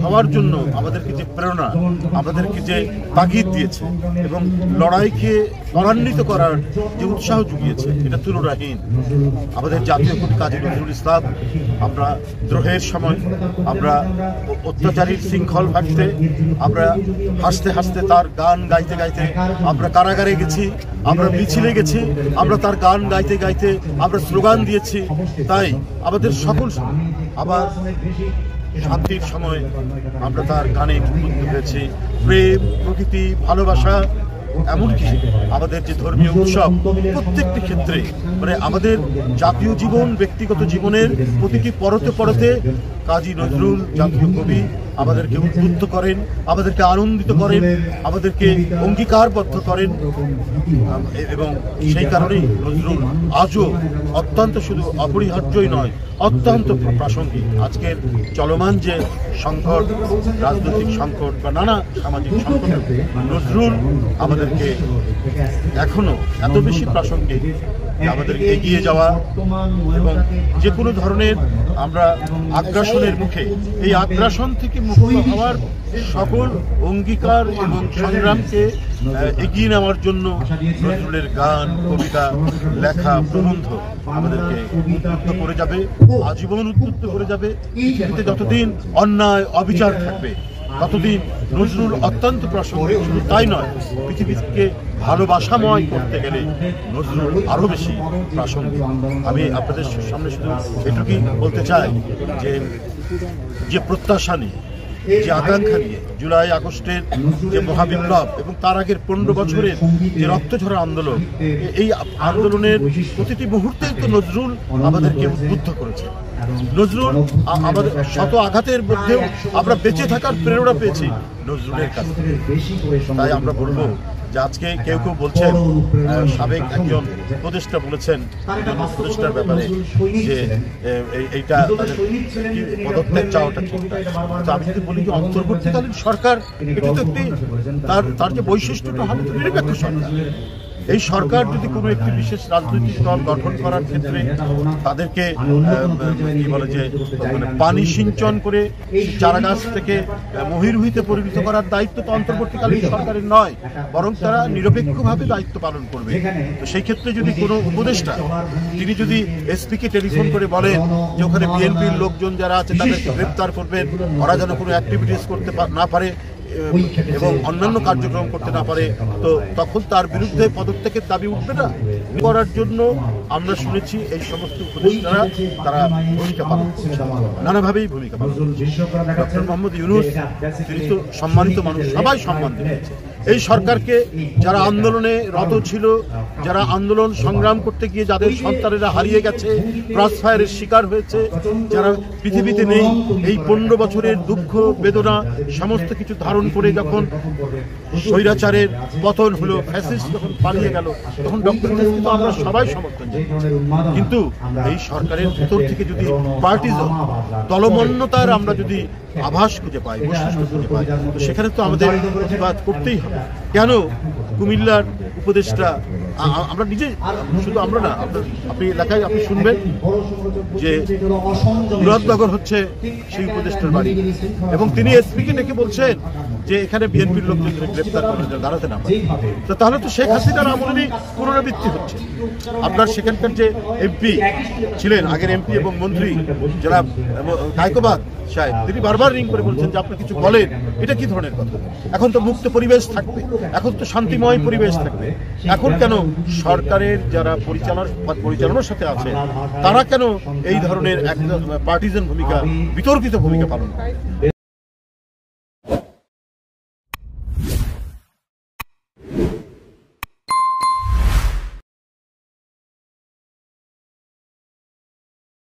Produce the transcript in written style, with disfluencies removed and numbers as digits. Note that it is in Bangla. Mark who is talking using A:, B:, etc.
A: হওয়ার জন্য আমাদেরকে যে প্রেরণা, আমাদেরকে যে তাগিদ দিয়েছে এবং লড়াইকে ত্বরান্বিত করার যে উৎসাহ জুগিয়েছে, এটা তুলনাহীন। আমাদের জাতীয় কবি কাজী নজরুল ইসলাম, আমরা দ্রোহের সময়, আমরা অত্যাচারীর শৃঙ্খল ভাঙতে, আমরা হাসতে হাসতে তার গান গাইতে গাইতে আমরা কারাগারে গেছি, আমরা মিছিলে গেছি, আমরা তার গান গাইতে গাইতে আমরা স্লোগান দিয়েছি। তাই আমাদের সকল আবার শান্তির সময় আমরা তার গানে উদ্বুদ্ধ হয়েছি। প্রেম, প্রকৃতি, ভালোবাসা, এমনকি আমাদের যে ধর্মীয় উৎসব, প্রত্যেকটি ক্ষেত্রে মানে আমাদের জাতীয় জীবন, ব্যক্তিগত জীবনের প্রতিটি পরতে পরতে কাজী নজরুল জাতীয় কবি আমাদেরকে উদ্বুদ্ধ করেন, আমাদেরকে আনন্দিত করেন, আমাদেরকে অঙ্গীকারবদ্ধ করেন। এবং সেই কারণেই নজরুল আজও অত্যন্ত শুধু অপরিহার্যই নয়, অত্যন্ত প্রাসঙ্গিক। আজকের চলমান যে সংকট, রাজনৈতিক সংকট বা নানা সামাজিক সংকট, নজরুল আমাদেরকে এখনো এত বেশি প্রাসঙ্গিক আমাদের এগিয়ে যাওয়া এবং যে কোনো ধরনের আমরা আগ্রাসনের মুখে, এই আগ্রাসন থেকে মুক্ত হওয়ার সকল অঙ্গীকার এবং সংগ্রামকে এগিয়ে নেওয়ার জন্য নজরুলের গান, কবিতা, লেখা, প্রবন্ধ আমাদেরকে উদ্বুদ্ধ করে যাবে, আজীবন উদ্বুদ্ধ করে যাবে। পৃথিবীতে যতদিন অন্যায় অবিচার থাকবে ততদিন নজরুল অত্যন্ত প্রাসঙ্গিক। শুধু তাই নয়, পৃথিবীকে ভালোবাসাময় করতে গেলে নজরুল আরও বেশি প্রাসঙ্গিক। আমি আপনাদের সামনে শুধু এটুকুই বলতে চাই যে প্রত্যাশা নিয়ে, যে আকাঙ্ক্ষা নিয়ে জুলাই আগস্টের যে মহাবিপ্লব এবং তার আগের 15 বছরের যে রক্তঝরা আন্দোলন, এই আন্দোলনের প্রতিটি মুহূর্তেই তো নজরুল আমাদেরকে উদ্বুদ্ধ করেছে। নজরুল আমাদের শত আঘাতের মধ্যেও আমরা বেঁচে থাকার প্রেরণা পেয়েছি নজরুলের কাছ থেকে। তাই আমরা বলবো যে আজকে কেউ কেউ বলছেন, সাবেক একজন উপদেষ্টা বলেছেন উপদেষ্টার ব্যাপারে যে এইটা পদত্যাগ চাওয়াটা ঠিক না। তো আমি যদি বলি যে অন্তর্বর্তীকালীন সরকার, এটা তো একটি তার যে বৈশিষ্ট্যটা হবে তো নিরপেক্ষ সরকার। এই সরকার যদি কোনো একটি বিশেষ রাজনৈতিক দল গঠন করার ক্ষেত্রে তাদেরকে কি বলে যে মানে পানি সিঞ্চন করে চারাগাছ থেকে মহিরুহিতে পরিণত করার দায়িত্ব তো অন্তর্বর্তীকালীন সরকারের নয়, বরং তারা নিরপেক্ষভাবে দায়িত্ব পালন করবে। তো সেই ক্ষেত্রে যদি কোনো উপদেষ্টা তিনি যদি এসপিকে টেলিফোন করে বলেন যে ওখানে বিএনপির লোকজন যারা আছে তাদেরকে গ্রেপ্তার করবেন, ওরা যেন কোনো অ্যাক্টিভিটিস করতে না পারে এবং অন্যান্য কার্যক্রম করতে না পারে, তো তখন তার বিরুদ্ধে পদত্যাগের দাবি উঠবে না। করার জন্য আমরা শুনেছি এই সমস্ত উপদেষ্টারা তারা ভূমিকা পালন করছে, নানাভাবেই ভূমিকা পালন করছে। ডক্টর মোহাম্মদ ইউনূস তিনি তো সম্মানিত মানুষ, সবাই সম্মান দিয়েছে। এই সরকারকে যারা আন্দোলনে রত ছিল, যারা আন্দোলন সংগ্রাম করতে গিয়ে যাদের সন্তানেরা হারিয়ে গেছে, ক্রসফায়ারের শিকার হয়েছে, যারা পৃথিবীতে নেই, এই 15 বছরের দুঃখ বেদনা সমস্ত কিছু ধারণ করে যখন স্বৈরাচারের পতন হলো, ফ্যাসিস্ট যখন পালিয়ে গেল, তখন ডক্টর ইউনূসকে তো আমরা সবাই সমর্থন জানিয়েছি। কিন্তু এই সরকারের ভেতর থেকে যদি পার্টিজম, দলমন্যতার আমরা যদি আভাস খুঁজে পাই, বৈশিষ্ট্য খুঁজে পাই, তো সেখানে তো আমাদের প্রতিবাদ করতেই হবে। কেন কুমিল্লার উপদেষ্টা, আমরা নিজে, শুধু আমরা না, আপনি এলাকায় আপনি শুনবেন যে মুরাদনগর হচ্ছে সেই উপদেষ্টার বাড়ি এবং তিনি এসপিকে ডেকে বলছেন যে এখানে বিএনপির লোকজন গ্রেপ্তার করে দাঁড়াতে না পারে। তো তাহলে তো শেখ হাসিনার আমলেরই পুনরাবৃত্তি হচ্ছে। আপনার সেখানকার যে এমপি ছিলেন, আগের এমপি এবং মন্ত্রী যারা কায়কোবাদ সাহেব, তিনি বারবার রিং করে বলছেন যে আপনি কিছু বলেন, এটা কি ধরনের কথা? এখন তো মুক্ত পরিবেশ থাকবে, এখন তো শান্তিময় পরিবেশ থাকবে। এখন কেন সরকারের যারা পরিচালনার সাথে আছে তারা কেন এই ধরনের এক পার্টিজান ভূমিকা, বিতর্কিত ভূমিকা পালন করে?